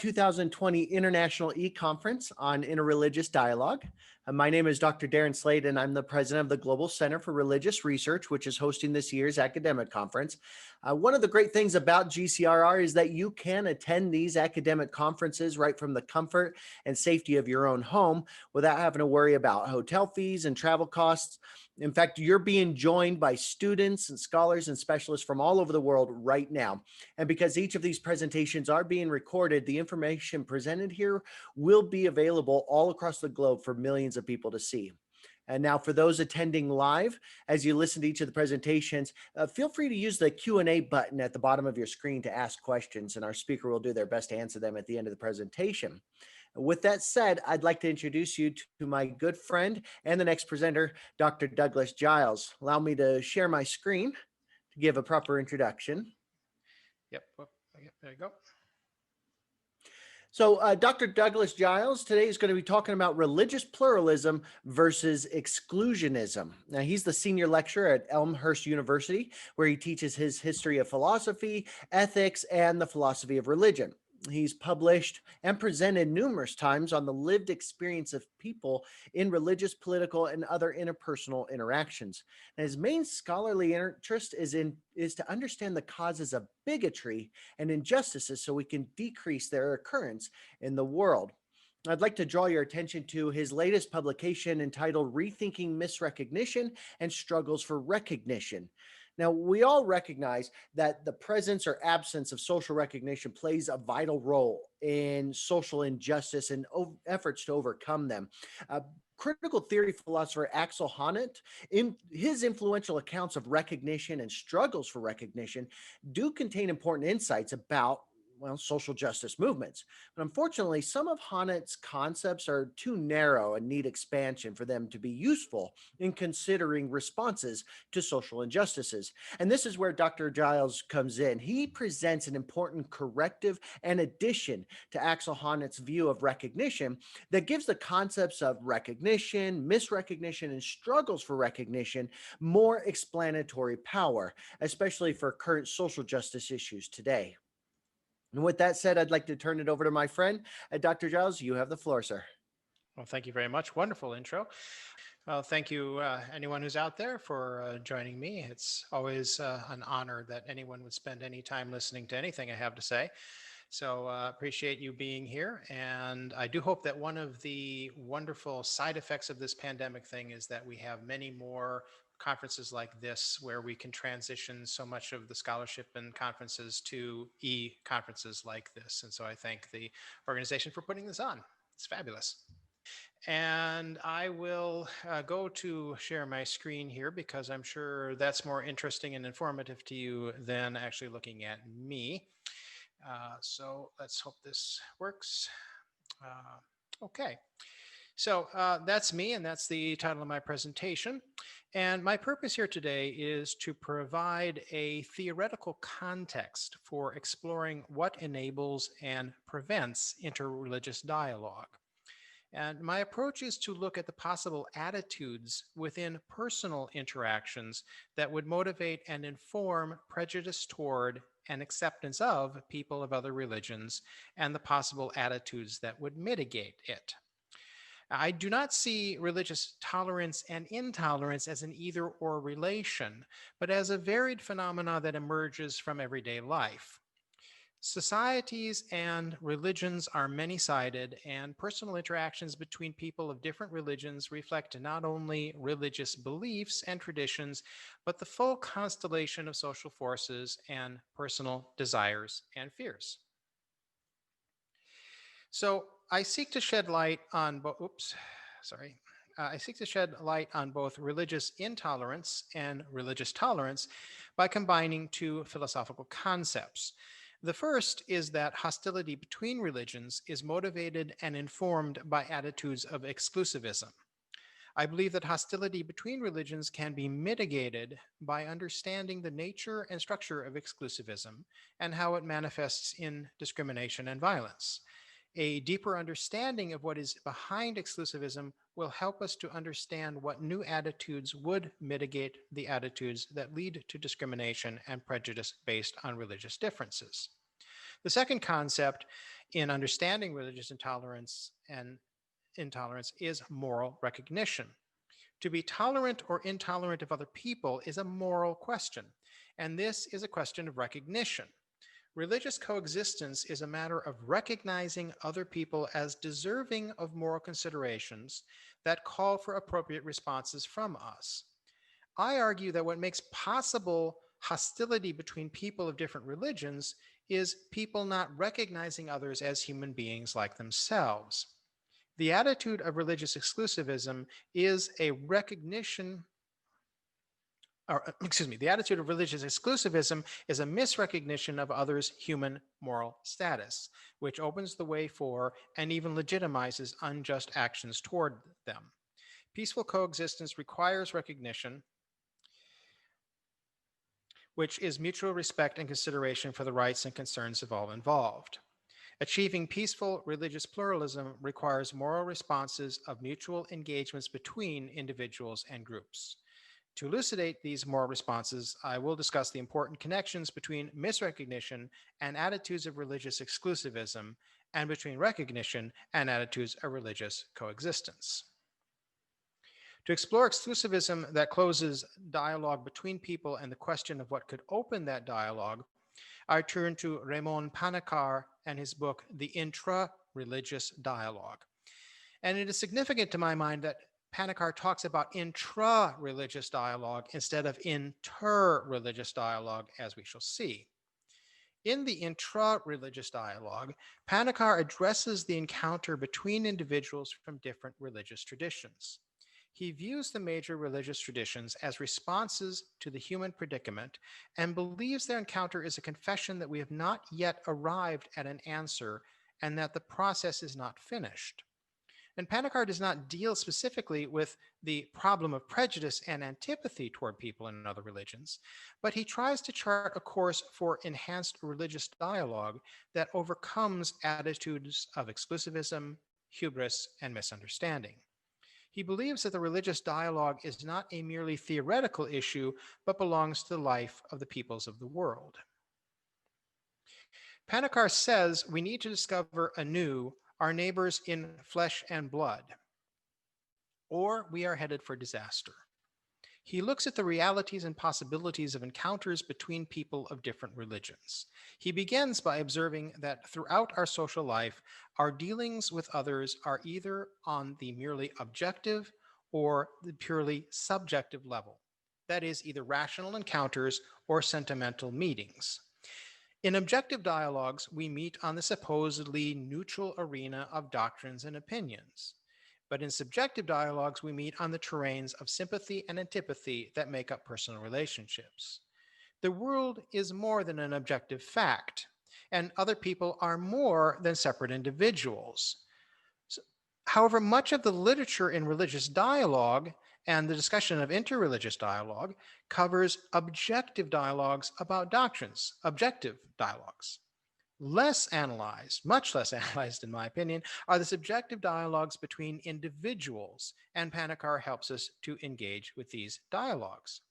2020 International eConference on Interreligious Dialogue. My name is Dr. Darren Slade, and I'm the president of the Global Center for Religious Research, which is hosting this year's academic conference. One of the great things about GCRR is that you can attend these academic conferences right from the comfort and safety of your own home without having to worry about hotel fees and travel costs. In fact, you're being joined by students and scholars and specialists from all over the world right now. And because each of these presentations are being recorded, the information presented here will be available all across the globe for millions of people to see. And now for those attending live, as you listen to each of the presentations, feel free to use the Q&A button at the bottom of your screen to ask questions, and our speaker will do their best to answer them at the end of the presentation. With that said, I'd like to introduce you to my good friend and the next presenter, Dr. Douglas Giles. Allow me to share my screen to give a proper introduction. Yep, there you go. So Dr. Douglas Giles today is going to be talking about religious pluralism versus exclusionism. Now, he's the senior lecturer at Elmhurst University, where he teaches his history of philosophy, ethics, and the philosophy of religion. He's published and presented numerous times on the lived experience of people in religious, political, and other interpersonal interactions. And his main scholarly interest is to understand the causes of bigotry and injustices so we can decrease their occurrence in the world. I'd like to draw your attention to his latest publication entitled Rethinking Misrecognition and Struggles for Recognition. Now, we all recognize that the presence or absence of social recognition plays a vital role in social injustice and efforts to overcome them. Critical theory philosopher Axel Honneth, in his influential accounts of recognition and struggles for recognition, do contain important insights about social justice movements. But unfortunately, some of Honneth's concepts are too narrow and need expansion for them to be useful in considering responses to social injustices. And this is where Dr. Giles comes in. He presents an important corrective and addition to Axel Honneth's view of recognition that gives the concepts of recognition, misrecognition, and struggles for recognition more explanatory power, especially for current social justice issues today. And with that said, I'd like to turn it over to my friend, Dr. Giles. You have the floor, sir. Well, thank you very much. Wonderful intro. Well, thank you, anyone who's out there, for joining me. It's always an honor that anyone would spend any time listening to anything I have to say. So appreciate you being here. And I do hope that one of the wonderful side effects of this pandemic thing is that we have many more conferences like this where we can transition so much of the scholarship and conferences to e-conferences like this. And so I thank the organization for putting this on. It's fabulous. And I will go to share my screen here because I'm sure that's more interesting and informative to you than actually looking at me. So let's hope this works. Okay. So that's me, and that's the title of my presentation. And my purpose here today is to provide a theoretical context for exploring what enables and prevents interreligious dialogue. And my approach is to look at the possible attitudes within personal interactions that would motivate and inform prejudice toward and acceptance of people of other religions, and the possible attitudes that would mitigate it. I do not see religious tolerance and intolerance as an either-or relation, but as a varied phenomena that emerges from everyday life. Societies and religions are many-sided, and personal interactions between people of different religions reflect not only religious beliefs and traditions, but the full constellation of social forces and personal desires and fears. So I seek to shed light on I seek to shed light on both religious intolerance and religious tolerance by combining two philosophical concepts. The first is that hostility between religions is motivated and informed by attitudes of exclusivism. I believe that hostility between religions can be mitigated by understanding the nature and structure of exclusivism and how it manifests in discrimination and violence. A deeper understanding of what is behind exclusivism will help us to understand what new attitudes would mitigate the attitudes that lead to discrimination and prejudice based on religious differences. The second concept in understanding religious intolerance is moral recognition. To be tolerant or intolerant of other people is a moral question, and this is a question of recognition. Religious coexistence is a matter of recognizing other people as deserving of moral considerations that call for appropriate responses from us. I argue that what makes possible hostility between people of different religions is people not recognizing others as human beings like themselves. The attitude of religious exclusivism is a recognition the attitude of religious exclusivism is a misrecognition of others' human moral status, which opens the way for and even legitimizes unjust actions toward them. Peaceful coexistence requires recognition, which is mutual respect and consideration for the rights and concerns of all involved. Achieving peaceful religious pluralism requires moral responses of mutual engagements between individuals and groups. To elucidate these moral responses, I will discuss the important connections between misrecognition and attitudes of religious exclusivism, and between recognition and attitudes of religious coexistence. To explore exclusivism that closes dialogue between people and the question of what could open that dialogue, I turn to Raimon Panikkar and his book, The Intra-religious Dialogue. And it is significant to my mind that Panikkar talks about intra-religious dialogue instead of inter-religious dialogue, as we shall see. In the intra-religious dialogue, Panikkar addresses the encounter between individuals from different religious traditions. He views the major religious traditions as responses to the human predicament and believes their encounter is a confession that we have not yet arrived at an answer and that the process is not finished. And Panikkar does not deal specifically with the problem of prejudice and antipathy toward people in other religions, but he tries to chart a course for enhanced religious dialogue that overcomes attitudes of exclusivism, hubris, and misunderstanding. He believes that the religious dialogue is not a merely theoretical issue, but belongs to the life of the peoples of the world. Panikkar says we need to discover anew our neighbors in flesh and blood, or we are headed for disaster. He looks at the realities and possibilities of encounters between people of different religions. He begins by observing that throughout our social life, our dealings with others are either on the merely objective or the purely subjective level. That is, either rational encounters or sentimental meetings. In objective dialogues, we meet on the supposedly neutral arena of doctrines and opinions. But in subjective dialogues, we meet on the terrains of sympathy and antipathy that make up personal relationships. The world is more than an objective fact, and other people are more than separate individuals. However, much of the literature in religious dialogue and the discussion of interreligious dialogue covers objective dialogues about doctrines, objective dialogues. Less analyzed, much less analyzed in my opinion, are the subjective dialogues between individuals, and Panikkar helps us to engage with these dialogues.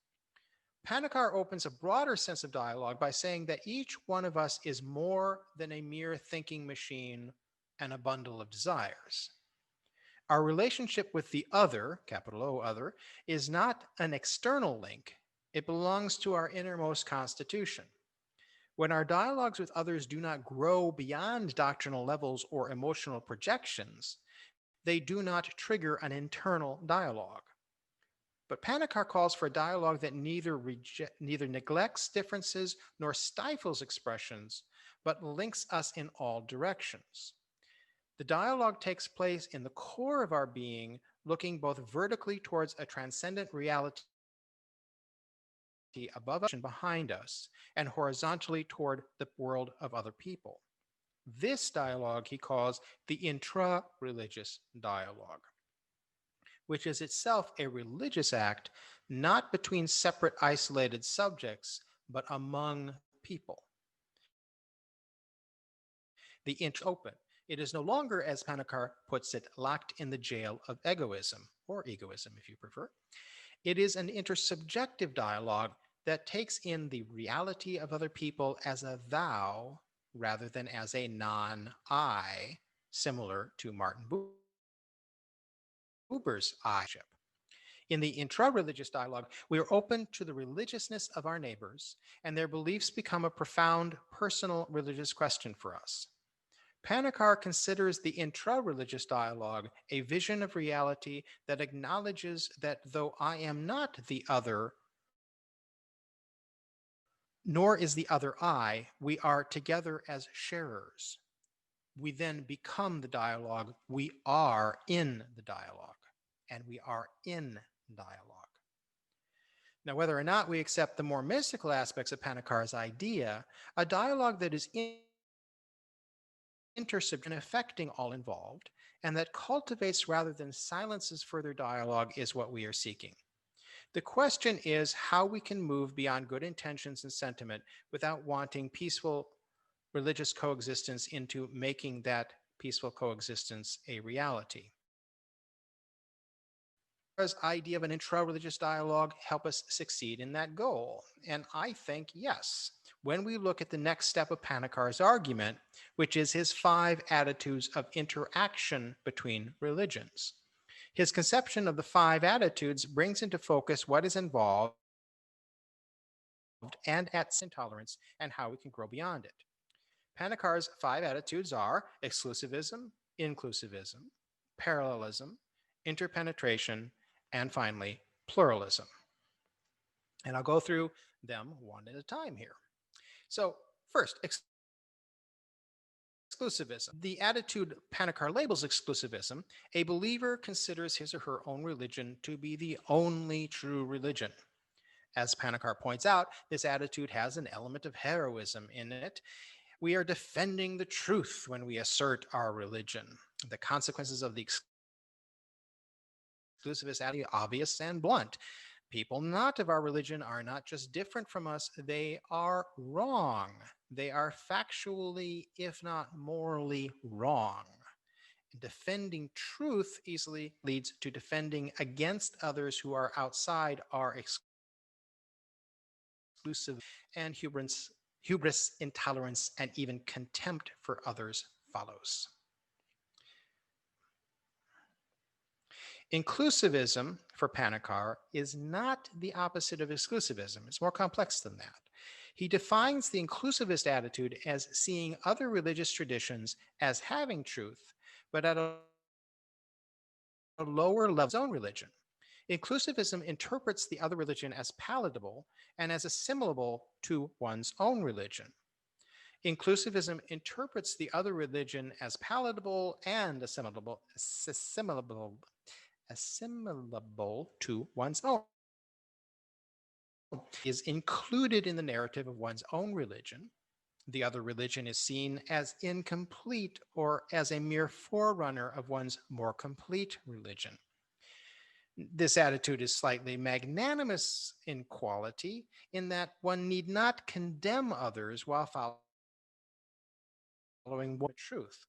Panikkar opens a broader sense of dialogue by saying that each one of us is more than a mere thinking machine and a bundle of desires. Our relationship with the other, capital O other, is not an external link. It belongs to our innermost constitution. When our dialogues with others do not grow beyond doctrinal levels or emotional projections, they do not trigger an internal dialogue. But Panikkar calls for a dialogue that neither neglects differences nor stifles expressions, but links us in all directions. The dialogue takes place in the core of our being, looking both vertically towards a transcendent reality above us and behind us, and horizontally toward the world of other people. This dialogue he calls the intra-religious dialogue, which is itself a religious act, not between separate isolated subjects, but among people. The open. It is no longer, as Panikkar puts it, locked in the jail of egoism, or egoism if you prefer. It is an intersubjective dialogue that takes in the reality of other people as a thou rather than as a non-I, similar to Martin Buber's I-ship. In the intra-religious dialogue, we are open to the religiousness of our neighbors, and their beliefs become a profound personal religious question for us. Panikkar considers the intra-religious dialogue a vision of reality that acknowledges that though I am not the other, nor is the other I, we are together as sharers. We then become the dialogue. We are in the dialogue, and we are in dialogue. Now, whether or not we accept the more mystical aspects of Panikkar's idea, a dialogue that is intersubjective and affecting all involved, and that cultivates rather than silences further dialogue is what we are seeking. The question is how we can move beyond good intentions and sentiment without wanting peaceful religious coexistence into making that peaceful coexistence a reality. Does idea of an intra-religious dialogue help us succeed in that goal? And I think yes. When we look at the next step of Panikkar's argument, which is his 5 attitudes of interaction between religions. His conception of the 5 attitudes brings into focus what is involved and at intolerance and how we can grow beyond it. Panikkar's 5 attitudes are exclusivism, inclusivism, parallelism, interpenetration, and finally, pluralism. And I'll go through them one at a time here. So first, exclusivism. The attitude Panikkar labels exclusivism, a believer considers his or her own religion to be the only true religion. As Panikkar points out, this attitude has an element of heroism in it. We are defending the truth when we assert our religion. The consequences of the exclusivist attitude are obvious and blunt. People not of our religion are not just different from us, they are wrong. They are factually, if not morally, wrong. Defending truth easily leads to defending against others who are outside our exclusive, and hubris, intolerance, and even contempt for others follows. Inclusivism for Panikkar is not the opposite of exclusivism. It's more complex than that. He defines the inclusivist attitude as seeing other religious traditions as having truth, but at a lower level of his own religion. Inclusivism interprets the other religion as palatable and as assimilable to one's own religion. Inclusivism interprets the other religion as palatable and assimilable to one's own. Is included in the narrative of one's own religion. The other religion is seen as incomplete or as a mere forerunner of one's more complete religion. This attitude is slightly magnanimous in quality, in that one need not condemn others while following the truth.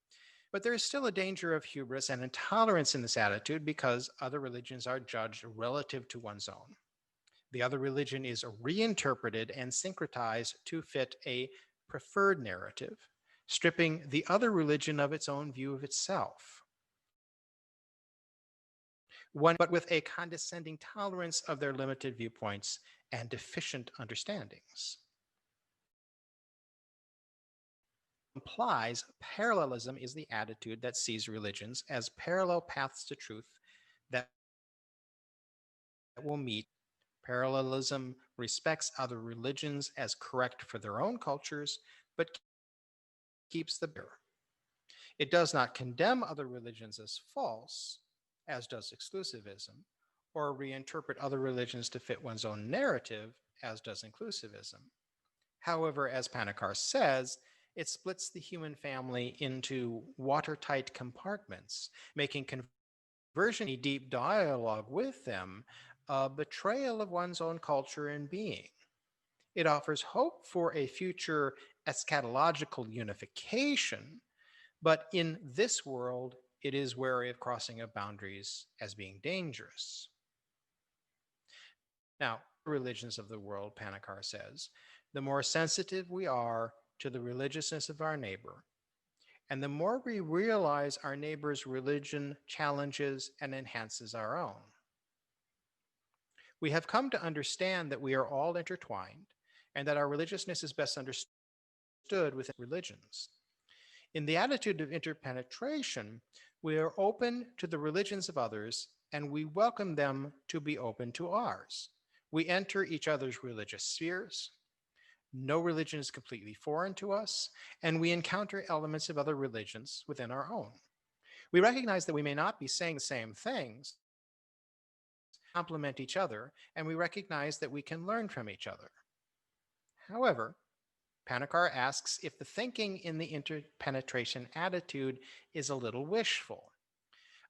But there is still a danger of hubris and intolerance in this attitude because other religions are judged relative to one's own. The other religion is reinterpreted and syncretized to fit a preferred narrative, stripping the other religion of its own view of itself. But with a condescending tolerance of their limited viewpoints and deficient understandings. Implies parallelism is the attitude that sees religions as parallel paths to truth that will meet. Parallelism respects other religions as correct for their own cultures, but keeps the bearer. It does not condemn other religions as false, as does exclusivism, or reinterpret other religions to fit one's own narrative, as does inclusivism. However, as Panikkar says, it splits the human family into watertight compartments, making conversion a deep dialogue with them a betrayal of one's own culture and being. It offers hope for a future eschatological unification, but in this world, it is wary of crossing of boundaries as being dangerous. Now, religions of the world, Panikkar says, the more sensitive we are to the religiousness of our neighbor, and the more we realize our neighbor's religion challenges and enhances our own. We have come to understand that we are all intertwined and that our religiousness is best understood within religions. In the attitude of interpenetration, we are open to the religions of others and we welcome them to be open to ours. We enter each other's religious spheres. No religion is completely foreign to us, and we encounter elements of other religions within our own. We recognize that we may not be saying the same things, complement each other, and we recognize that we can learn from each other. However, Panikkar asks if the thinking in the interpenetration attitude is a little wishful.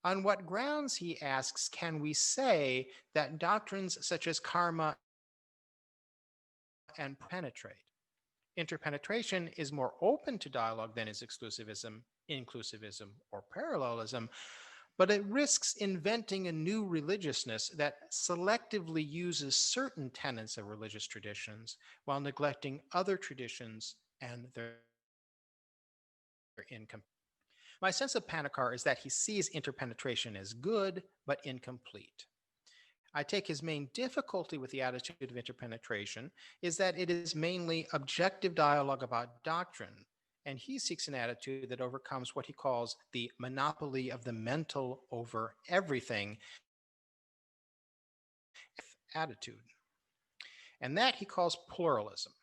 On what grounds, he asks, can we say that doctrines such as karma and penetrate? Interpenetration is more open to dialogue than is exclusivism, inclusivism, or parallelism, but it risks inventing a new religiousness that selectively uses certain tenets of religious traditions while neglecting other traditions and their income. My sense of Panikkar is that he sees interpenetration as good but incomplete. I take his main difficulty with the attitude of interpenetration is that it is mainly objective dialogue about doctrine, and he seeks an attitude that overcomes what he calls the monopoly of the mental over everything attitude. And that he calls pluralism.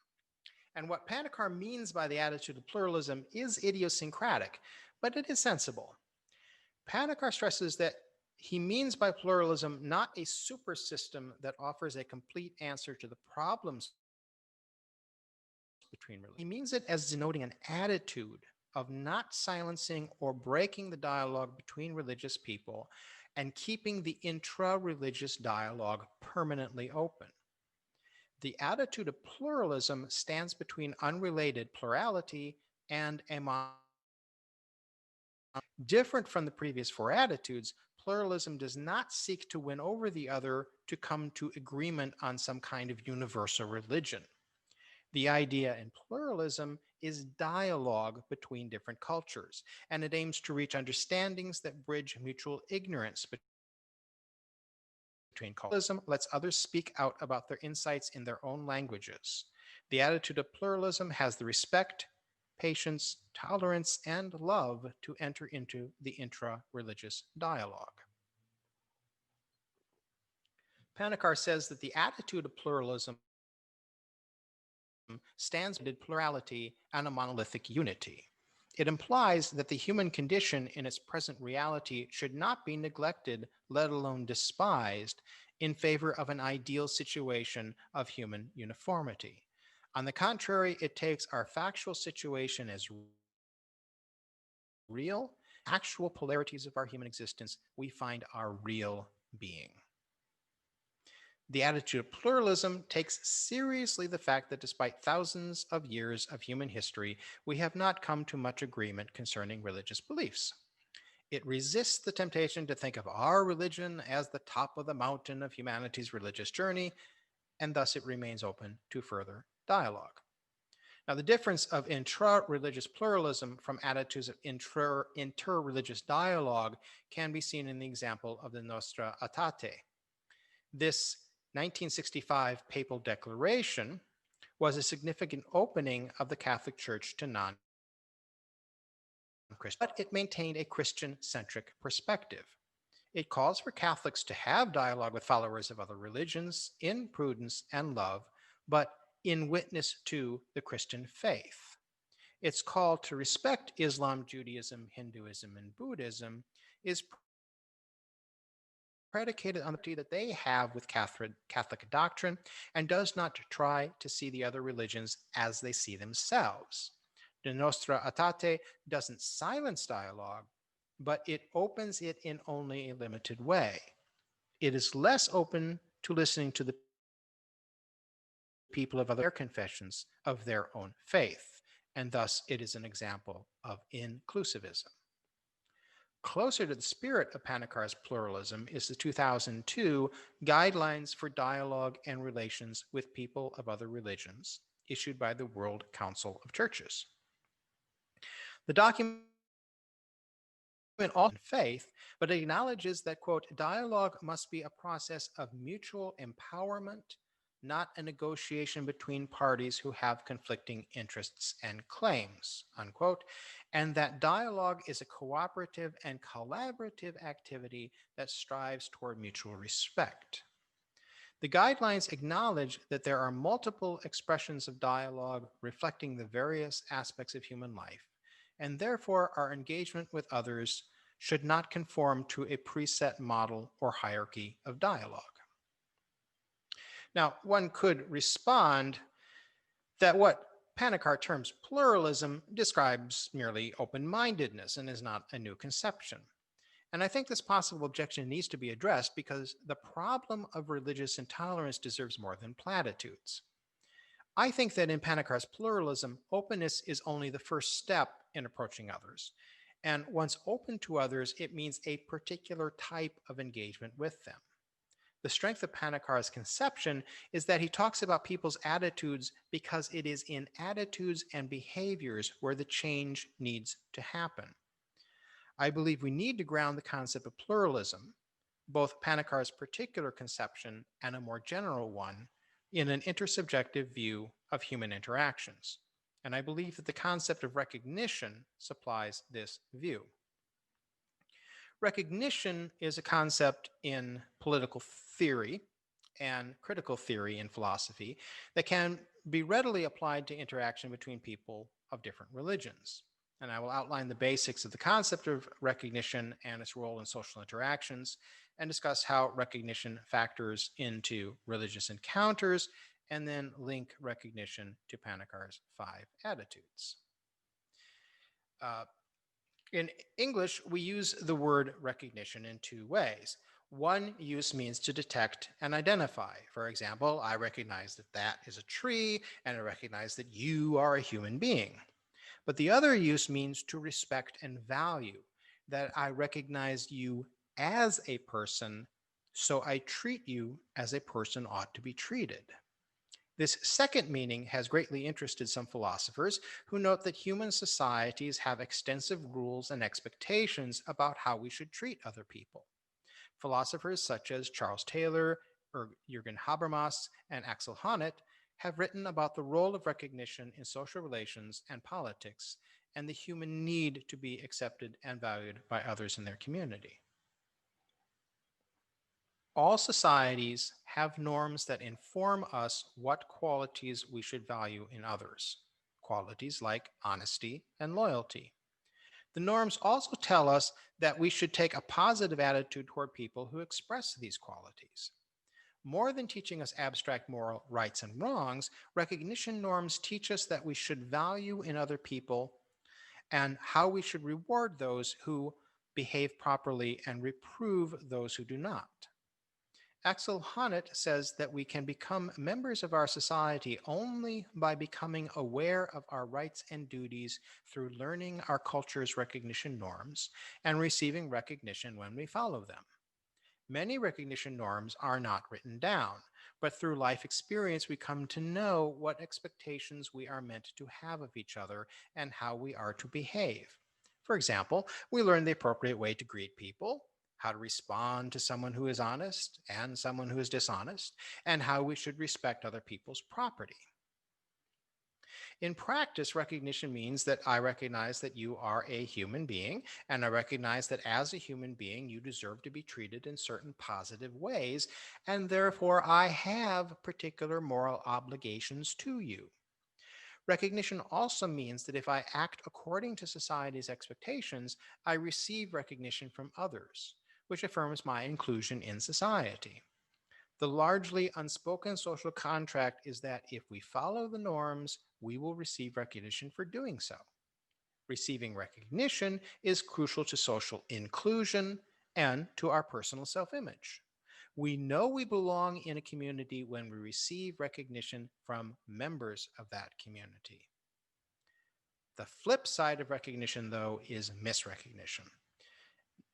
And what Panikkar means by the attitude of pluralism is idiosyncratic, but it is sensible. Panikkar stresses that he means by pluralism not a super system that offers a complete answer to the problems between religions. He means it as denoting an attitude of not silencing or breaking the dialogue between religious people and keeping the intra-religious dialogue permanently open. The attitude of pluralism stands between unrelated plurality and a different from the previous four attitudes. Pluralism does not seek to win over the other to come to agreement on some kind of universal religion. The idea in pluralism is dialogue between different cultures, and it aims to reach understandings that bridge mutual ignorance between cultures. Pluralism lets others speak out about their insights in their own languages. The attitude of pluralism has the respect, patience, tolerance, and love to enter into the intra-religious dialogue. Panikkar says that the attitude of pluralism stands for plurality and a monolithic unity. It implies that the human condition in its present reality should not be neglected, let alone despised, in favor of an ideal situation of human uniformity. On the contrary, it takes our factual situation as real, actual polarities of our human existence, we find our real being. The attitude of pluralism takes seriously the fact that despite thousands of years of human history, we have not come to much agreement concerning religious beliefs. It resists the temptation to think of our religion as the top of the mountain of humanity's religious journey, and thus it remains open to further dialogue. Now, the difference of intra-religious pluralism from attitudes of inter-religious dialogue can be seen in the example of the Nostra Aetate. This 1965 papal declaration was a significant opening of the Catholic Church to non-Christians, but it maintained a Christian-centric perspective. It calls for Catholics to have dialogue with followers of other religions in prudence and love, but in witness to the Christian faith. Its call to respect Islam, Judaism, Hinduism, and Buddhism is predicated on the duty that they have with Catholic doctrine and does not try to see the other religions as they see themselves. The Nostra Aetate doesn't silence dialogue, but it opens it in only a limited way. It is less open to listening to the people of other confessions of their own faith, and thus it is an example of inclusivism. Closer to the spirit of Panikkar's pluralism is the 2002 Guidelines for Dialogue and Relations with People of Other Religions. issued by the World Council of Churches. The document all in faith, but it acknowledges that, quote, dialogue must be a process of mutual empowerment, not a negotiation between parties who have conflicting interests and claims, unquote, and that dialogue is a cooperative and collaborative activity that strives toward mutual respect. The guidelines acknowledge that there are multiple expressions of dialogue reflecting the various aspects of human life, and therefore our engagement with others should not conform to a preset model or hierarchy of dialogue. Now, one could respond that what Panikkar terms pluralism describes merely open-mindedness and is not a new conception. And I think this possible objection needs to be addressed because the problem of religious intolerance deserves more than platitudes. I think that in Panikkar's pluralism, openness is only the first step in approaching others. And once open to others, it means a particular type of engagement with them. The strength of Panikkar's conception is that he talks about people's attitudes because it is in attitudes and behaviors where the change needs to happen. I believe we need to ground the concept of pluralism, both Panikkar's particular conception and a more general one, in an intersubjective view of human interactions. And I believe that the concept of recognition supplies this view. Recognition is a concept in political theory and critical theory in philosophy that can be readily applied to interaction between people of different religions. And I will outline the basics of the concept of recognition and its role in social interactions, and discuss how recognition factors into religious encounters, and then link recognition to Panikkar's 5 attitudes. In English, we use the word recognition in 2 ways. One use means to detect and identify. For example, I recognize that that is a tree, and I recognize that you are a human being. But the other use means to respect and value, that I recognize you as a person, so I treat you as a person ought to be treated. This second meaning has greatly interested some philosophers who note that human societies have extensive rules and expectations about how we should treat other people. Philosophers such as Charles Taylor, Jürgen Habermas, and Axel Honneth have written about the role of recognition in social relations and politics, and the human need to be accepted and valued by others in their community. All societies have norms that inform us what qualities we should value in others, qualities like honesty and loyalty. The norms also tell us that we should take a positive attitude toward people who express these qualities. More than teaching us abstract moral rights and wrongs, recognition norms teach us that we should value in other people and how we should reward those who behave properly and reprove those who do not. Axel Honneth says that we can become members of our society only by becoming aware of our rights and duties through learning our culture's recognition norms and receiving recognition when we follow them. Many recognition norms are not written down, but through life experience we come to know what expectations we are meant to have of each other and how we are to behave. For example, we learn the appropriate way to greet people, how to respond to someone who is honest and someone who is dishonest, and how we should respect other people's property. In practice, recognition means that I recognize that you are a human being, and I recognize that as a human being, you deserve to be treated in certain positive ways, and therefore I have particular moral obligations to you. Recognition also means that if I act according to society's expectations, I receive recognition from others, which affirms my inclusion in society. The largely unspoken social contract is that if we follow the norms, we will receive recognition for doing so. Receiving recognition is crucial to social inclusion and to our personal self-image. We know we belong in a community when we receive recognition from members of that community. The flip side of recognition, though, is misrecognition.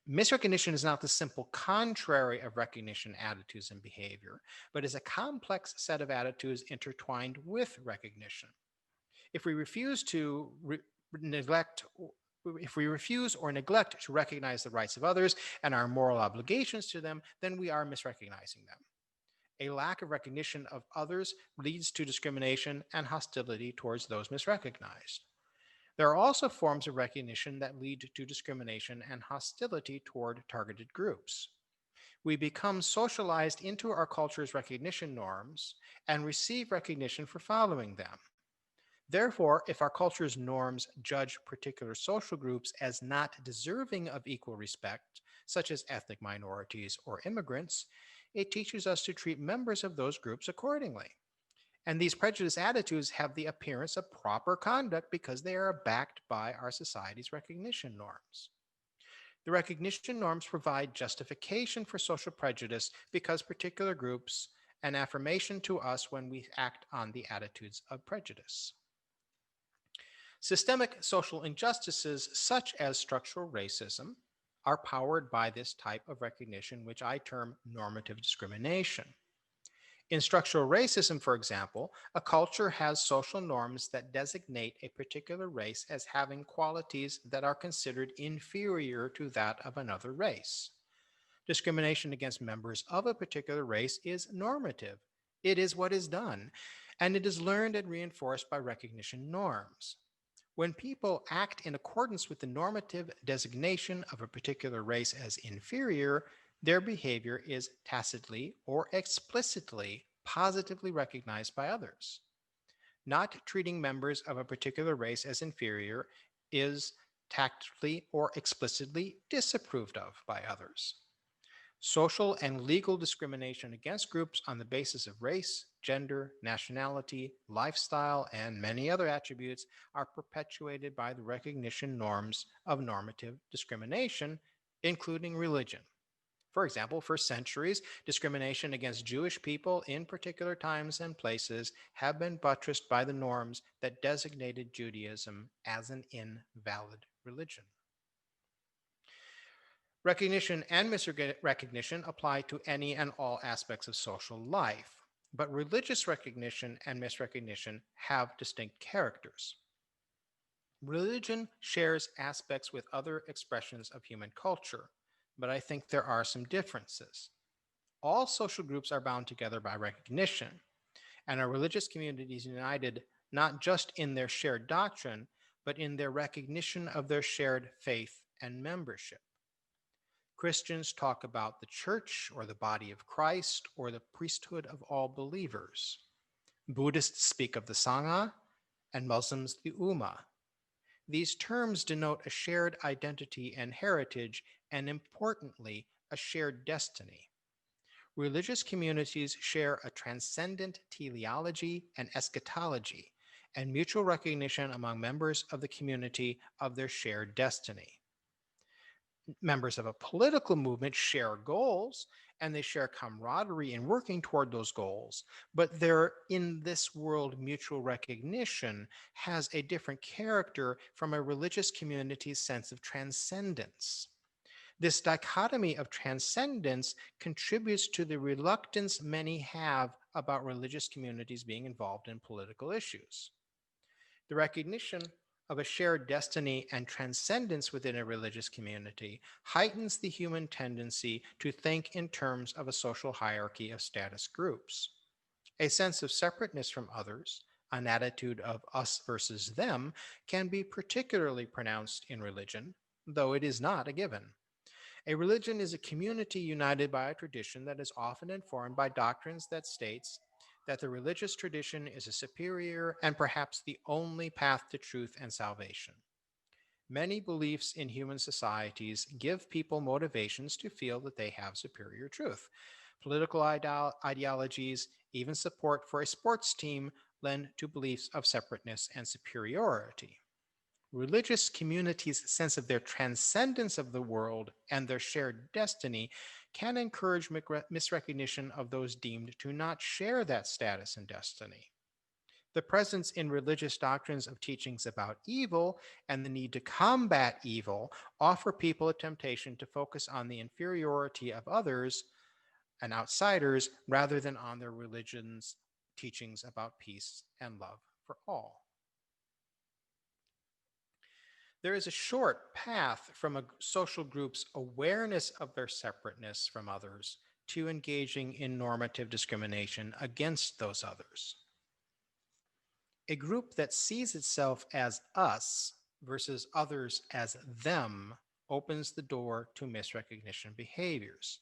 Misrecognition is not the simple contrary of recognition attitudes and behavior, but is a complex set of attitudes intertwined with recognition. If we refuse to neglect if we refuse or neglect to recognize the rights of others and our moral obligations to them, then we are misrecognizing them. A lack of recognition of others leads to discrimination and hostility towards those misrecognized. There are also forms of recognition that lead to discrimination and hostility toward targeted groups. We become socialized into our culture's recognition norms and receive recognition for following them. Therefore, if our culture's norms judge particular social groups as not deserving of equal respect, such as ethnic minorities or immigrants, it teaches us to treat members of those groups accordingly. And these prejudiced attitudes have the appearance of proper conduct because they are backed by our society's recognition norms. The recognition norms provide justification for social prejudice because particular groups, an affirmation to us when we act on the attitudes of prejudice. Systemic social injustices, such as structural racism, are powered by this type of recognition, which I term normative discrimination. In structural racism, for example, a culture has social norms that designate a particular race as having qualities that are considered inferior to that of another race. Discrimination against members of a particular race is normative. It is what is done, and it is learned and reinforced by recognition norms. When people act in accordance with the normative designation of a particular race as inferior, their behavior is tacitly or explicitly positively recognized by others. Not treating members of a particular race as inferior is tacitly or explicitly disapproved of by others. Social and legal discrimination against groups on the basis of race, gender, nationality, lifestyle, and many other attributes are perpetuated by the recognition norms of normative discrimination, including religion. For example, for centuries, discrimination against Jewish people in particular times and places have been buttressed by the norms that designated Judaism as an invalid religion. Recognition and misrecognition apply to any and all aspects of social life, but religious recognition and misrecognition have distinct characters. Religion shares aspects with other expressions of human culture, but I think there are some differences. All social groups are bound together by recognition, and our religious communities united not just in their shared doctrine, but in their recognition of their shared faith and membership. Christians talk about the church or the body of Christ or the priesthood of all believers. Buddhists speak of the Sangha and Muslims the Ummah. These terms denote a shared identity and heritage, and importantly, a shared destiny. Religious communities share a transcendent teleology and eschatology, and mutual recognition among members of the community of their shared destiny. Members of a political movement share goals and they share camaraderie in working toward those goals, but their in this world mutual recognition has a different character from a religious community's sense of transcendence. This dichotomy of transcendence contributes to the reluctance many have about religious communities being involved in political issues. The recognition of a shared destiny and transcendence within a religious community heightens the human tendency to think in terms of a social hierarchy of status groups. A sense of separateness from others, an attitude of us versus them, can be particularly pronounced in religion, though it is not a given. A religion is a community united by a tradition that is often informed by doctrines that states that the religious tradition is a superior and perhaps the only path to truth and salvation. Many beliefs in human societies give people motivations to feel that they have superior truth. Political ideologies, even support for a sports team, lend to beliefs of separateness and superiority. Religious communities' sense of their transcendence of the world and their shared destiny can encourage misrecognition of those deemed to not share that status and destiny. The presence in religious doctrines of teachings about evil and the need to combat evil offer people a temptation to focus on the inferiority of others and outsiders rather than on their religion's teachings about peace and love for all. There is a short path from a social group's awareness of their separateness from others to engaging in normative discrimination against those others. A group that sees itself as us versus others as them opens the door to misrecognition behaviors.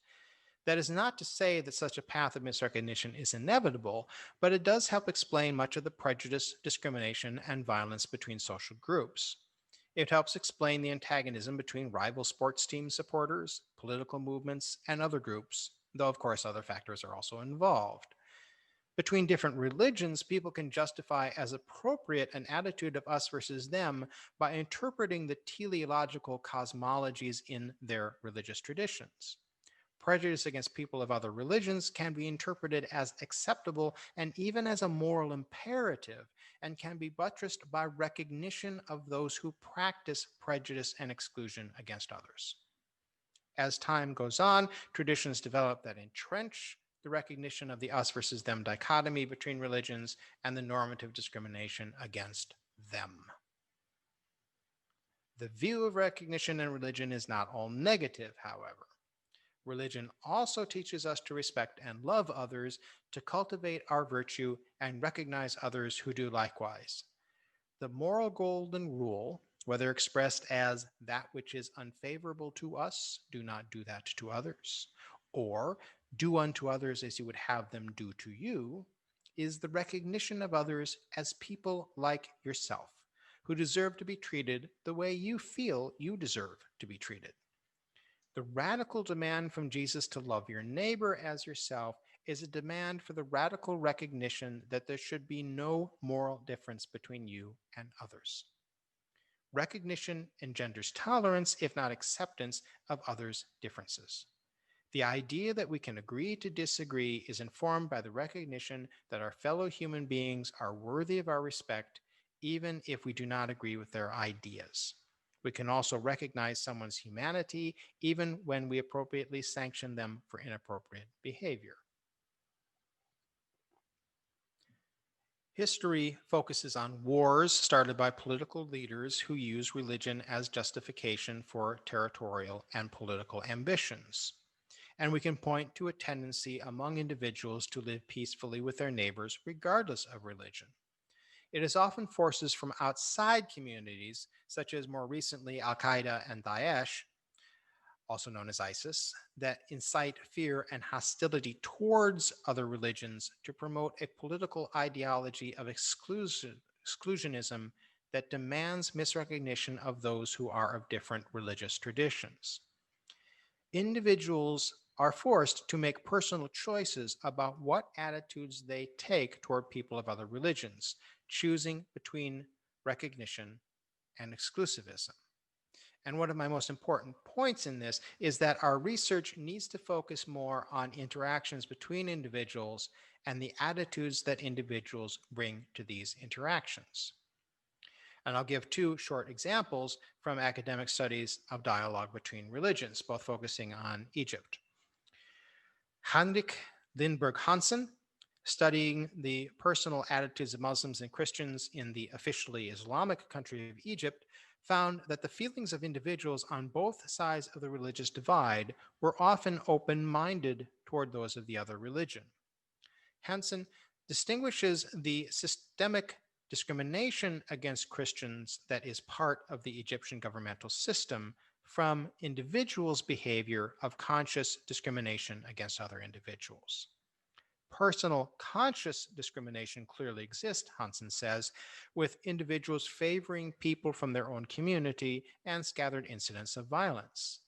That is not to say that such a path of misrecognition is inevitable, but it does help explain much of the prejudice, discrimination, and violence between social groups. It helps explain the antagonism between rival sports team supporters, political movements, and other groups, though of course other factors are also involved. Between different religions, people can justify as appropriate an attitude of us versus them by interpreting the teleological cosmologies in their religious traditions. Prejudice against people of other religions can be interpreted as acceptable and even as a moral imperative, and can be buttressed by recognition of those who practice prejudice and exclusion against others. As time goes on, traditions develop that entrench the recognition of the us versus them dichotomy between religions and the normative discrimination against them. The view of recognition in religion is not all negative, however. Religion also teaches us to respect and love others, to cultivate our virtue and recognize others who do likewise. The moral golden rule, whether expressed as that which is unfavorable to us, do not do that to others, or do unto others as you would have them do to you, is the recognition of others as people like yourself, who deserve to be treated the way you feel you deserve to be treated. The radical demand from Jesus to love your neighbor as yourself is a demand for the radical recognition that there should be no moral difference between you and others. Recognition engenders tolerance, if not acceptance, of others' differences. The idea that we can agree to disagree is informed by the recognition that our fellow human beings are worthy of our respect, even if we do not agree with their ideas. We can also recognize someone's humanity even when we appropriately sanction them for inappropriate behavior. History focuses on wars started by political leaders who use religion as justification for territorial and political ambitions. And we can point to a tendency among individuals to live peacefully with their neighbors regardless of religion. It is often forces from outside communities, such as more recently Al-Qaeda and Daesh, also known as ISIS, that incite fear and hostility towards other religions to promote a political ideology of exclusionism that demands misrecognition of those who are of different religious traditions. Individuals are forced to make personal choices about what attitudes they take toward people of other religions, choosing between recognition and exclusivism. And one of my most important points in this is that our research needs to focus more on interactions between individuals and the attitudes that individuals bring to these interactions. And I'll give two short examples from academic studies of dialogue between religions, both focusing on Egypt. Heinrich Lindbergh Hansen, studying the personal attitudes of Muslims and Christians in the officially Islamic country of Egypt, found that the feelings of individuals on both sides of the religious divide were often open-minded toward those of the other religion. Hansen distinguishes the systemic discrimination against Christians that is part of the Egyptian governmental system from individuals' behavior of conscious discrimination against other individuals. Personal conscious discrimination clearly exists, Hansen says, with individuals favoring people from their own community and scattered incidents of violence.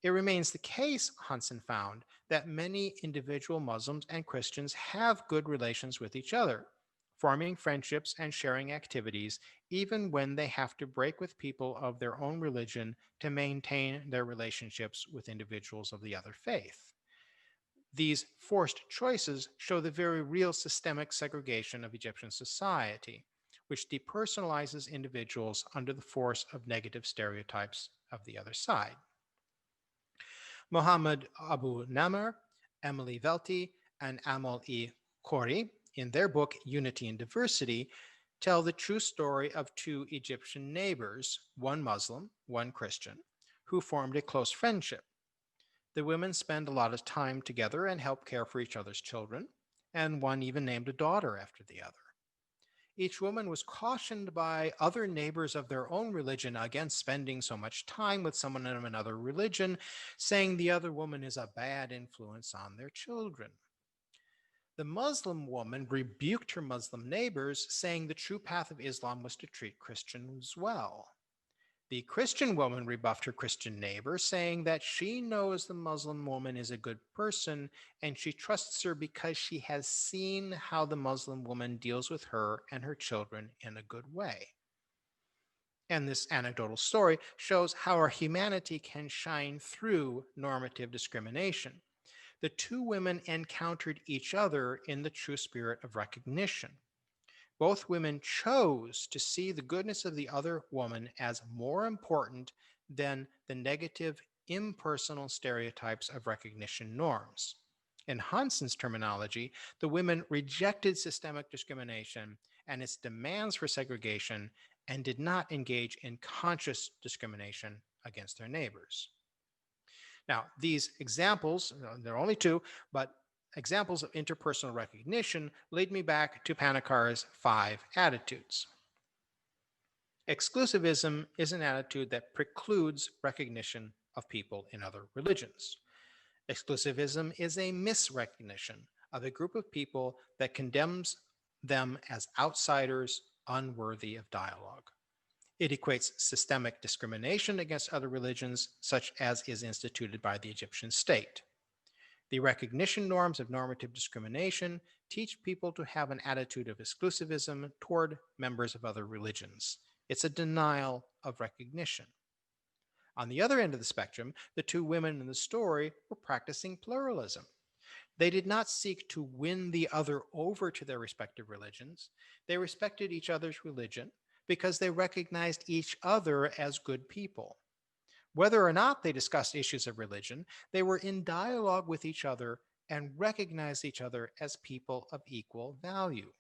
It remains the case, Hansen found, that many individual Muslims and Christians have good relations with each other, forming friendships and sharing activities, even when they have to break with people of their own religion to maintain their relationships with individuals of the other faith. These forced choices show the very real systemic segregation of Egyptian society, which depersonalizes individuals under the force of negative stereotypes of the other side. Mohammed Abu Namr, Emily Velti, and Amal E. Khoury, in their book Unity and Diversity, tell the true story of two Egyptian neighbors, one Muslim, one Christian, who formed a close friendship. The women spend a lot of time together and help care for each other's children, and one even named a daughter after the other. Each woman was cautioned by other neighbors of their own religion against spending so much time with someone of another religion, saying the other woman is a bad influence on their children. The Muslim woman rebuked her Muslim neighbors, saying the true path of Islam was to treat Christians well. The Christian woman rebuffed her Christian neighbor, saying that she knows the Muslim woman is a good person and she trusts her because she has seen how the Muslim woman deals with her and her children in a good way. And this anecdotal story shows how our humanity can shine through normative discrimination. The two women encountered each other in the true spirit of recognition. Both women chose to see the goodness of the other woman as more important than the negative, impersonal stereotypes of recognition norms. In Hanson's terminology, the women rejected systemic discrimination and its demands for segregation and did not engage in conscious discrimination against their neighbors. Now, these examples, there are only two, but examples of interpersonal recognition lead me back to Panikkar's 5 attitudes. Exclusivism is an attitude that precludes recognition of people in other religions. Exclusivism is a misrecognition of a group of people that condemns them as outsiders unworthy of dialogue. It equates systemic discrimination against other religions, such as is instituted by the Egyptian state. The recognition norms of normative discrimination teach people to have an attitude of exclusivism toward members of other religions. It's a denial of recognition. On the other end of the spectrum, the two women in the story were practicing pluralism. They did not seek to win the other over to their respective religions. They respected each other's religion because they recognized each other as good people. Whether or not they discussed issues of religion, they were in dialogue with each other and recognized each other as people of equal value.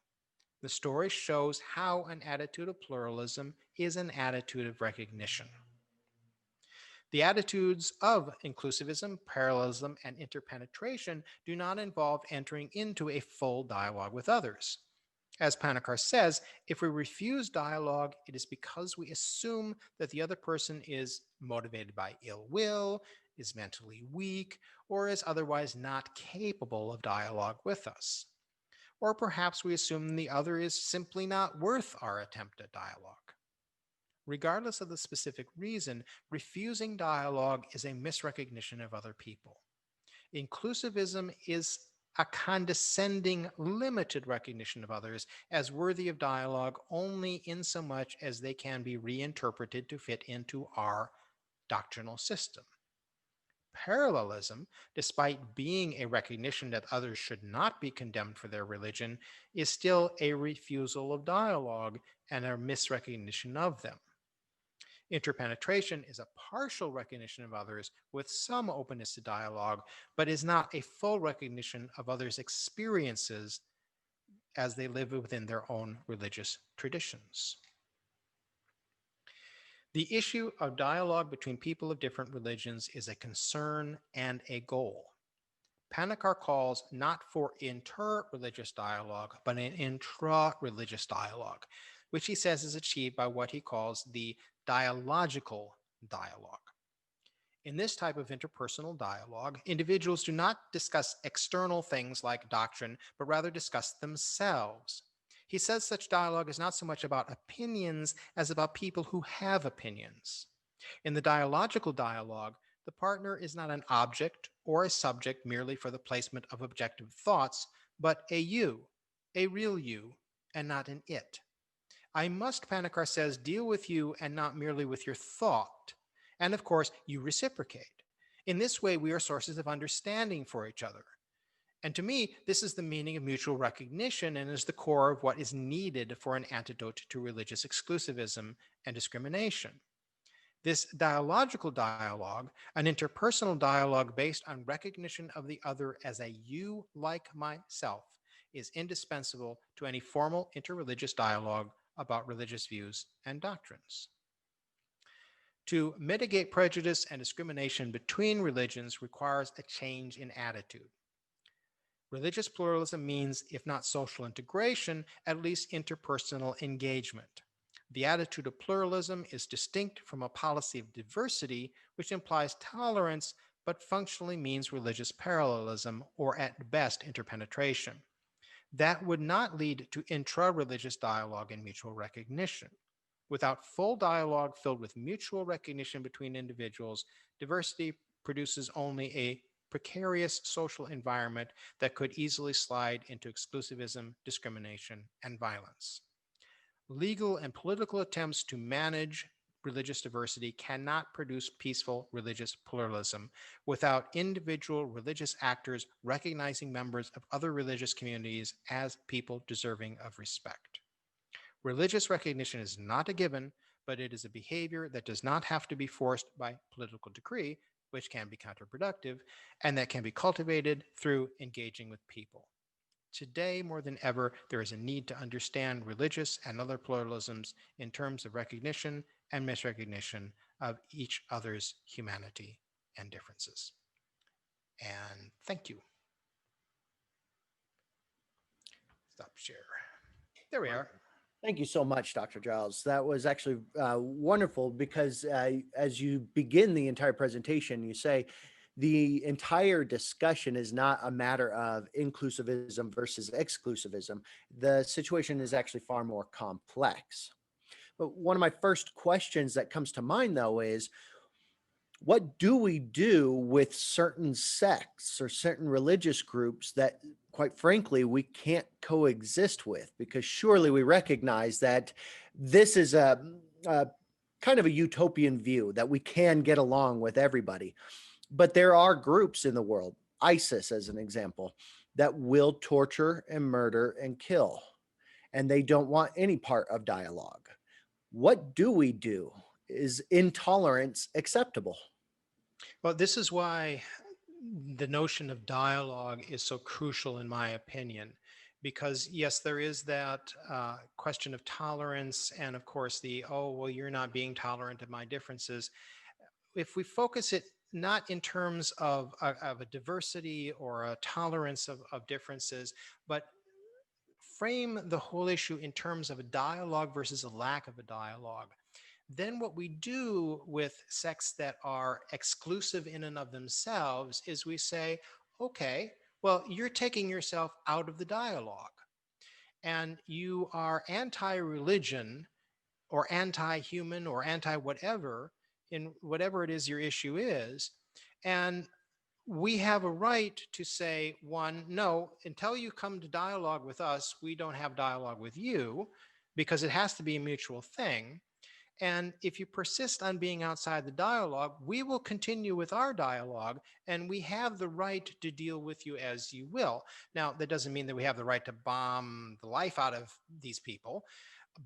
The story shows how an attitude of pluralism is an attitude of recognition. The attitudes of inclusivism, parallelism, and interpenetration do not involve entering into a full dialogue with others. As Panikkar says, if we refuse dialogue, it is because we assume that the other person is motivated by ill will, is mentally weak, or is otherwise not capable of dialogue with us. Or perhaps we assume the other is simply not worth our attempt at dialogue. Regardless of the specific reason, refusing dialogue is a misrecognition of other people. Inclusivism is a condescending, limited recognition of others as worthy of dialogue only insomuch as they can be reinterpreted to fit into our doctrinal system. Parallelism, despite being a recognition that others should not be condemned for their religion, is still a refusal of dialogue and a misrecognition of them. Interpenetration is a partial recognition of others with some openness to dialogue, but is not a full recognition of others' experiences as they live within their own religious traditions. The issue of dialogue between people of different religions is a concern and a goal. Panikkar calls not for inter-religious dialogue, but an intra-religious dialogue, which he says is achieved by what he calls the dialogical dialogue. In this type of interpersonal dialogue, individuals do not discuss external things like doctrine, but rather discuss themselves. He says such dialogue is not so much about opinions as about people who have opinions. In the dialogical dialogue, the partner is not an object or a subject merely for the placement of objective thoughts, but a you, a real you, and not an it. I must, Panikkar says, deal with you and not merely with your thought. And of course, you reciprocate. In this way, we are sources of understanding for each other. And to me, this is the meaning of mutual recognition and is the core of what is needed for an antidote to religious exclusivism and discrimination. This dialogical dialogue, an interpersonal dialogue based on recognition of the other as a you like myself, is indispensable to any formal interreligious dialogue about religious views and doctrines. To mitigate prejudice and discrimination between religions requires a change in attitude. Religious pluralism means, if not social integration, at least interpersonal engagement. The attitude of pluralism is distinct from a policy of diversity, which implies tolerance but functionally means religious parallelism or at best interpenetration. That would not lead to intra-religious dialogue and mutual recognition. Without full dialogue filled with mutual recognition between individuals, diversity produces only a precarious social environment that could easily slide into exclusivism, discrimination, and violence. Legal and political attempts to manage religious diversity cannot produce peaceful religious pluralism without individual religious actors recognizing members of other religious communities as people deserving of respect. Religious recognition is not a given, but it is a behavior that does not have to be forced by political decree, which can be counterproductive, and that can be cultivated through engaging with people. Today, more than ever, there is a need to understand religious and other pluralisms in terms of recognition and misrecognition of each other's humanity and differences. And thank you. Stop share. There we are. Thank you so much, Dr. Giles. That was actually wonderful because as you begin the entire presentation, you say the entire discussion is not a matter of inclusivism versus exclusivism. The situation is actually far more complex. But one of my first questions that comes to mind, though, is what do we do with certain sects or certain religious groups that, quite frankly, we can't coexist with? Because surely we recognize that this is a kind of a utopian view that we can get along with everybody. But there are groups in the world, ISIS as an example, that will torture and murder and kill, and they don't want any part of dialogue. What do we do? Is intolerance acceptable? Well, this is why the notion of dialogue is so crucial, in my opinion, because yes, there is that question of tolerance, and of course, oh, well, you're not being tolerant of my differences. If we focus it not in terms of a diversity or a tolerance of differences, but frame the whole issue in terms of a dialogue versus a lack of a dialogue, then what we do with sects that are exclusive in and of themselves is we say, okay, well, you're taking yourself out of the dialogue and you are anti-religion or anti-human or anti-whatever in whatever it is your issue is. And we have a right to say, one, no, until you come to dialogue with us, we don't have dialogue with you, because it has to be a mutual thing. And if you persist on being outside the dialogue, we will continue with our dialogue, and we have the right to deal with you as you will. Now, that doesn't mean that we have the right to bomb the life out of these people,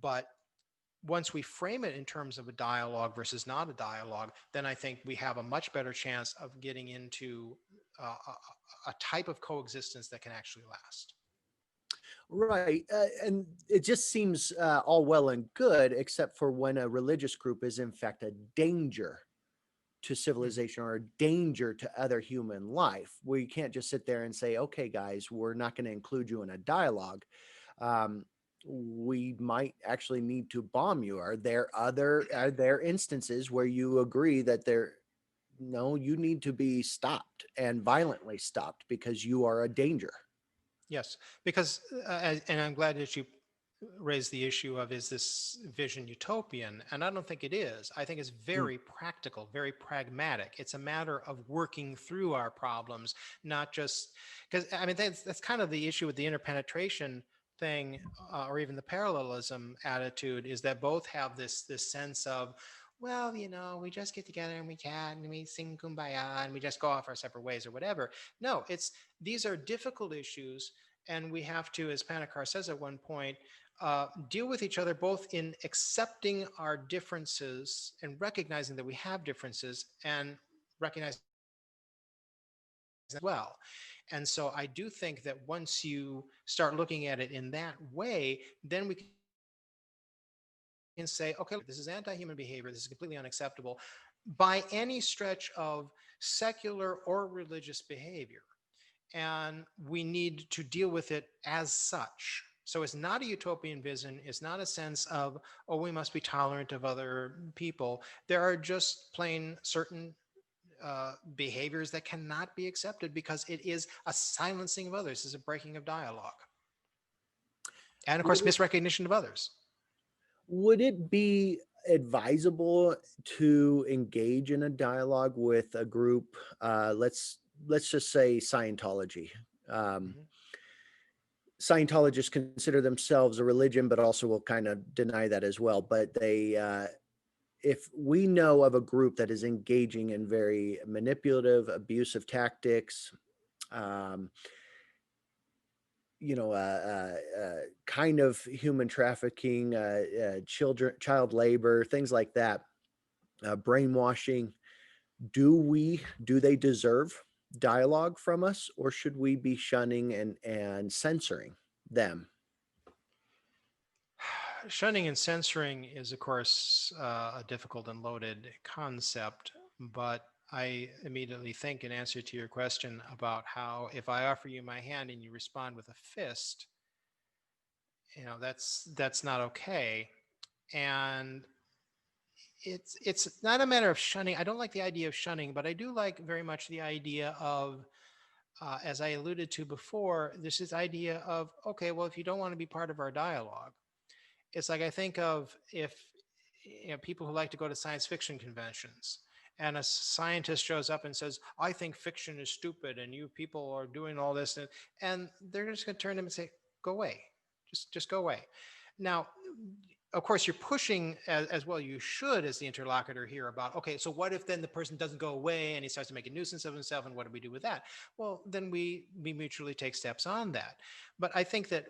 but once we frame it in terms of a dialogue versus not a dialogue, then I think we have a much better chance of getting into a type of coexistence that can actually last. Right. And it just seems all well and good, except for when a religious group is, in fact, a danger to civilization or a danger to other human life. We can't just sit there and say, okay, guys, we're not going to include you in a dialogue. We might actually need to bomb you. Are there instances where you agree that no, you need to be stopped and violently stopped because you are a danger? Yes, because, and I'm glad that you raised the issue of, is this vision utopian? And I don't think it is. I think it's very practical, very pragmatic. It's a matter of working through our problems, not just, because I mean, that's kind of the issue with the interpenetration thing, or even the parallelism attitude, is that both have this sense of, well, we just get together and we chat and we sing kumbaya and we just go off our separate ways or whatever. No, these are difficult issues, and we have to, as Panikkar says at one point, deal with each other both in accepting our differences and recognizing that we have differences, and recognizing as well. And so I do think that once you start looking at it in that way, then we can say, okay, this is anti-human behavior. This is completely unacceptable by any stretch of secular or religious behavior. And we need to deal with it as such. So it's not a utopian vision. It's not a sense of, oh, we must be tolerant of other people. There are just plain certain behaviors that cannot be accepted because it is a silencing of others, it's a breaking of dialogue. And of course, Would it, misrecognition of others. would it be advisable to engage in a dialogue with a group? Let's just say Scientology. Um, Mhm. Scientologists consider themselves a religion, but also will kind of deny that as well. But if we know of a group that is engaging in very manipulative, abusive tactics, um, kind of human trafficking, child labor, things like that, brainwashing. Do they deserve dialogue from us, or should we be shunning and censoring them? Shunning and censoring is, of course, a difficult and loaded concept, but I immediately think, in answer to your question about how if I offer you my hand and you respond with a fist, that's not okay. And it's not a matter of shunning. I don't like the idea of shunning, but I do like very much the idea of, as I alluded to before, this idea of, okay, well, if you don't want to be part of our dialogue, it's like I think of if people who like to go to science fiction conventions, and a scientist shows up and says, I think fiction is stupid and you people are doing all this, and they're just going to turn to him and say, go away, just go away. Now, of course, you're pushing, as well you should, as the interlocutor here, about, okay, so what if then the person doesn't go away and he starts to make a nuisance of himself, and what do we do with that? Well, then we mutually take steps on that. But I think that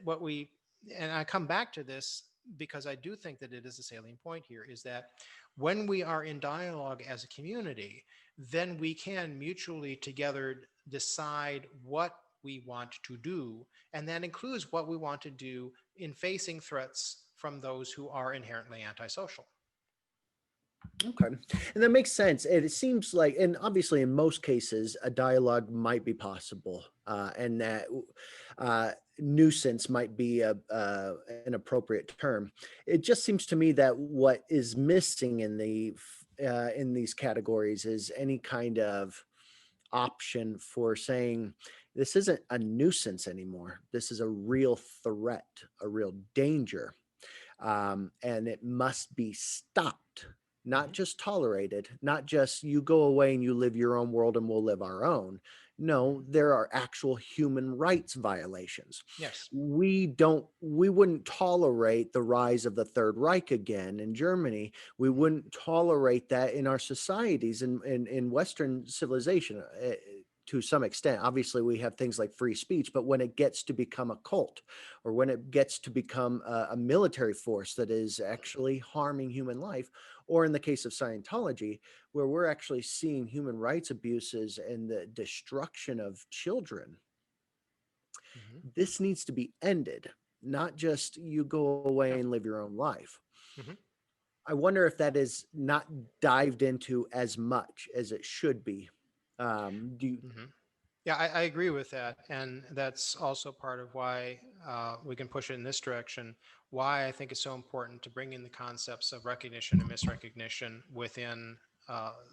and I come back to this because I do think that it is a salient point here, is that when we are in dialogue as a community, then we can mutually together decide what we want to do, and that includes what we want to do in facing threats from those who are inherently antisocial. Okay. And that makes sense. And it seems like, and obviously in most cases, a dialogue might be possible, and that nuisance might be an appropriate term. It just seems to me that what is missing in these categories is any kind of option for saying this isn't a nuisance anymore. This is a real threat, a real danger, and it must be stopped, not Mhm. just tolerated, not just you go away and you live your own world and we'll live our own. No, Mhm. there are actual human rights violations. Yes. We wouldn't tolerate the rise of the Third Reich again in Germany. We Mhm. wouldn't tolerate that in our societies in Western civilization. To some extent, obviously, we have things like free speech, but when it gets to become a cult, or when it gets to become a military force that is actually harming human life, or in the case of Scientology, where we're actually seeing human rights abuses and the destruction of children, Mhm. this needs to be ended, not just you go away Yeah. and live your own life. Mhm. I wonder if that is not dived into as much as it should be. Do you, Mhm. Yeah, I agree with that. And that's also part of why we can push it in this direction. Why I think it's so important to bring in the concepts of recognition and misrecognition within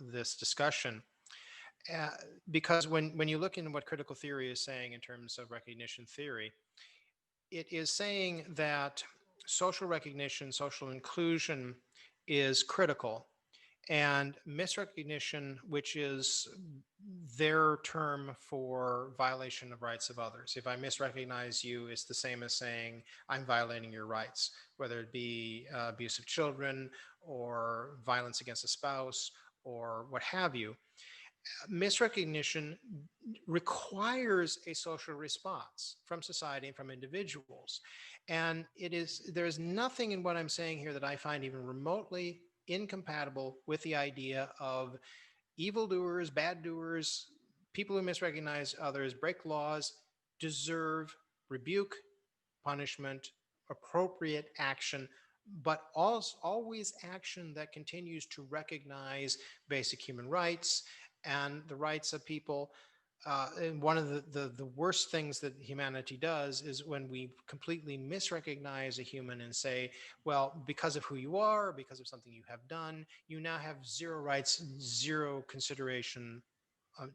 this discussion. Uh, because when you look into what critical theory is saying in terms of recognition theory, it is saying that social recognition, social inclusion is critical. and misrecognition, which is their term for violation of rights of others. If I misrecognize you, it's the same as saying I'm violating your rights, whether it be abuse of children or violence against a spouse or what have you. Misrecognition requires a social response from society and from individuals. And there is nothing in what I'm saying here that I find even remotely incompatible with the idea of evildoers, bad doers, people who misrecognize others, break laws, deserve rebuke, punishment, appropriate action, but also always action that continues to recognize basic human rights and the rights of people. And one of the worst things that humanity does is when we completely misrecognize a human and say, well, because of who you are, because of something you have done, you now have zero rights, zero consideration,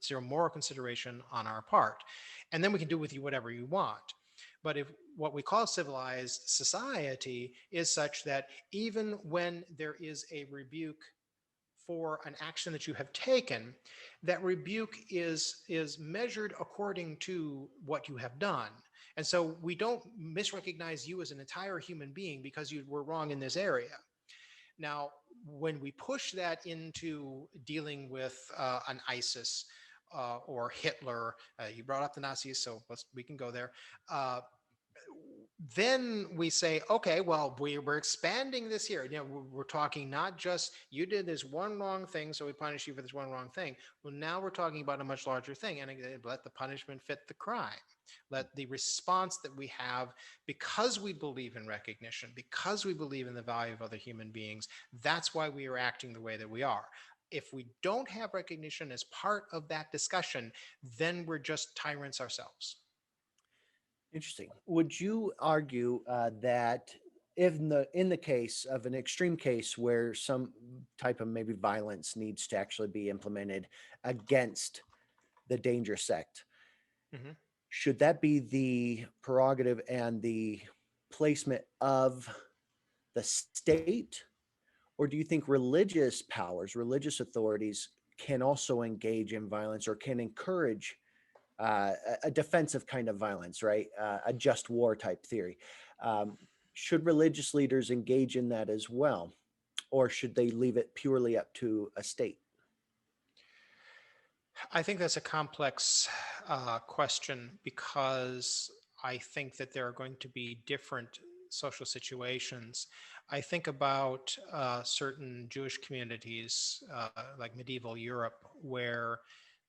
zero moral consideration on our part. And then we can do with you whatever you want. But if what we call civilized society is such that even when there is a rebuke for an action that you have taken, that rebuke is measured according to what you have done. And so we don't misrecognize you as an entire human being because you were wrong in this area. Now, when we push that into dealing with an ISIS or Hitler, you brought up the Nazis, so we can go there. Then we say, okay, well, we're expanding this here. We're talking not just you did this one wrong thing, so we punish you for this one wrong thing. Well, now we're talking about a much larger thing, and let the punishment fit the crime. Let the response that we have, because we believe in recognition, because we believe in the value of other human beings, that's why we are acting the way that we are. If we don't have recognition as part of that discussion, then we're just tyrants ourselves. Interesting. Would you argue that if in the case of an extreme case where some type of maybe violence needs to actually be implemented against the dangerous sect, Mm-hmm. should that be the prerogative and the placement of the state, or do you think religious powers, religious authorities can also engage in violence or can encourage a defensive kind of violence, right? A just war type theory. Um, should religious leaders engage in that as well, or should they leave it purely up to a state? I think that's a complex question because I think that there are going to be different social situations. I think about certain Jewish communities, like medieval Europe, where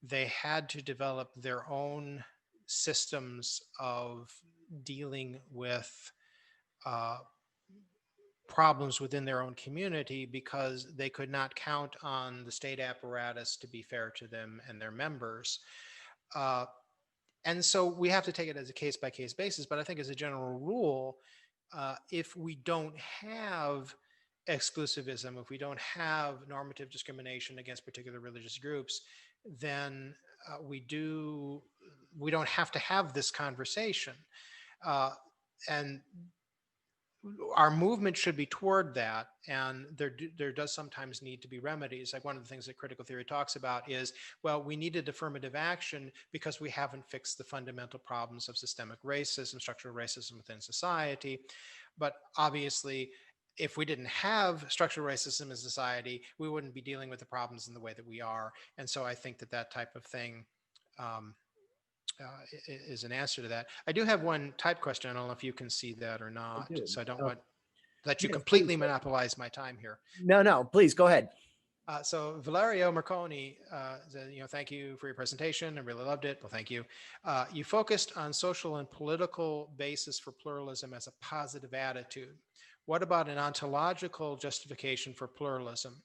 they had to develop their own systems of dealing with uh, problems within their own community because they could not count on the state apparatus to be fair to them and their members. Uh, and so we have to take it as a case by case basis. But I think, as a general rule, if we don't have exclusivism, if we don't have normative discrimination against particular religious groups, then we don't have to have this conversation. Uh, and our movement should be toward that, and there does sometimes need to be remedies. Like, one of the things that critical theory talks about is, well, we needed affirmative action because we haven't fixed the fundamental problems of systemic racism, structural racism within society. But obviously, if we didn't have structural racism in society, we wouldn't be dealing with the problems in the way that we are. And so I think that type of thing um, is an answer to that. I do have one type question. I don't know if you can see that or I not. do. So I don't Oh, want let you yes, please. completely monopolize my time here. No, please go ahead. So Valerio Marconi says, thank you for your presentation. I really loved it. Well, thank you. You focused on social and political basis for pluralism as a positive attitude. What about an ontological justification for pluralism?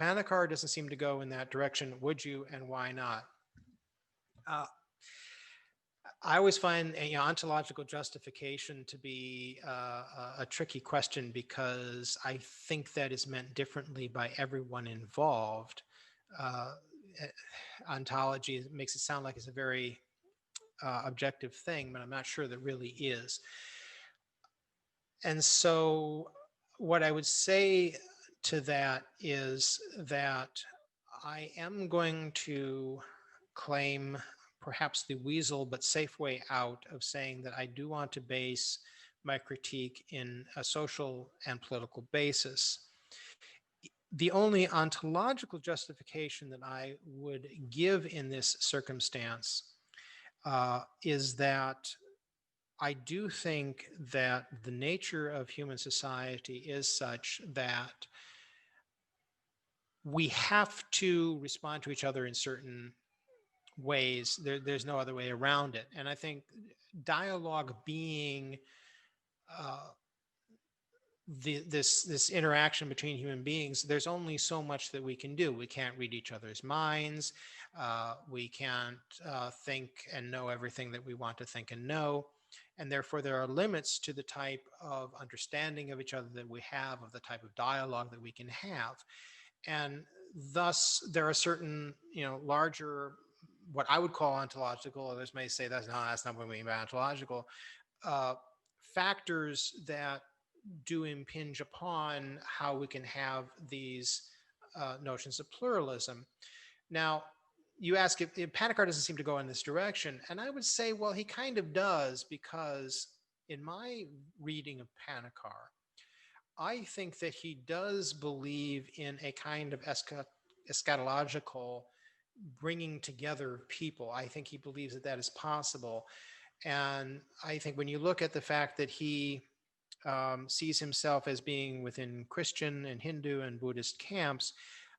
Panikkar doesn't seem to go in that direction. Would you, and why not? I always find ontological justification to be a tricky question because I think that is meant differently by everyone involved. Uh, Ontology makes it sound like it's a very objective thing, but I'm not sure that really is. And so what I would say to that is that I am going to claim perhaps the weasel but safe way out of saying that I do want to base my critique in a social and political basis. The only ontological justification that I would give in this circumstance is that I do think that the nature of human society is such that we have to respond to each other in certain ways. There's no other way around it. And I think dialogue being this interaction between human beings, there's only so much that we can do. We can't read each other's minds. We can't think and know everything that we want to think and know. And therefore, there are limits to the type of understanding of each other that we have, of the type of dialogue that we can have. And thus, there are certain, larger, what I would call ontological, others may say that's not what we mean by ontological, factors that do impinge upon how we can have these notions of pluralism. Now, you ask if Panikkar doesn't seem to go in this direction, and I would say, well, he kind of does, because in my reading of Panikkar, I think that he does believe in a kind of eschatological bringing together people. I think he believes that that is possible. And I think when you look at the fact that he sees himself as being within Christian and Hindu and Buddhist camps,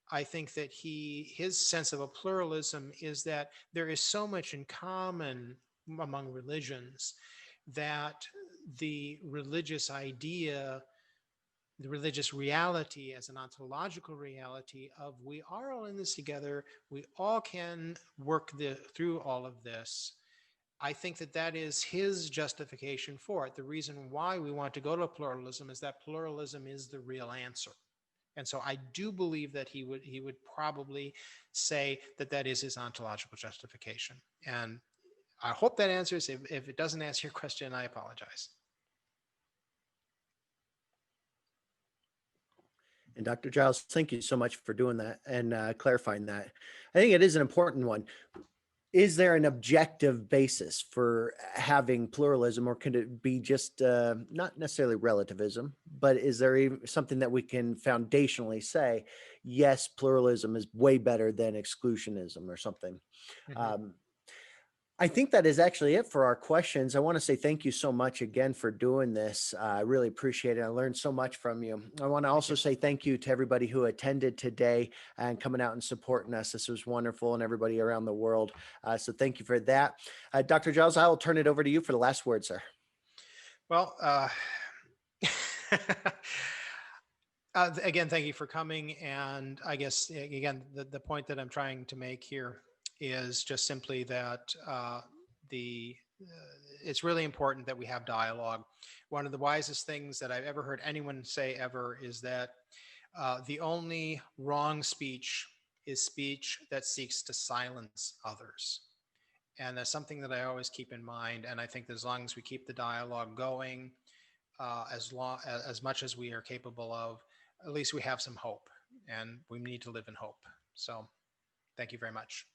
I think that his sense of a pluralism is that there is so much in common among religions that the religious idea, the religious reality as an ontological reality of we are all in this together, we all can work through all of this. I think that that is his justification for it. The reason why we want to go to pluralism is that pluralism is the real answer. And so I do believe that he would probably say that that is his ontological justification. And I hope that answers. If it doesn't answer your question, I apologize. And Dr. Giles, thank you so much for doing that and clarifying that. I think it is an important one. Is there an objective basis for having pluralism, or can it be just not necessarily relativism, but is there something that we can foundationally say, yes, pluralism is way better than exclusionism or something? Mm-hmm. I think that is actually it for our questions. I want to say thank you so much again for doing this. I really appreciate it. I learned so much from you. I want to also say thank you to everybody who attended today and coming out and supporting us. This was wonderful, and everybody around the world. So thank you for that. Dr. Giles, I will turn it over to you for the last word, sir. Well, again, thank you for coming. And I guess, again, the point that I'm trying to make here is just simply that it's really important that we have dialogue. One of the wisest things that I've ever heard anyone say ever is that the only wrong speech is speech that seeks to silence others. And that's something that I always keep in mind. And I think that as long as we keep the dialogue going, as much as we are capable of, at least we have some hope, and we need to live in hope. So thank you very much.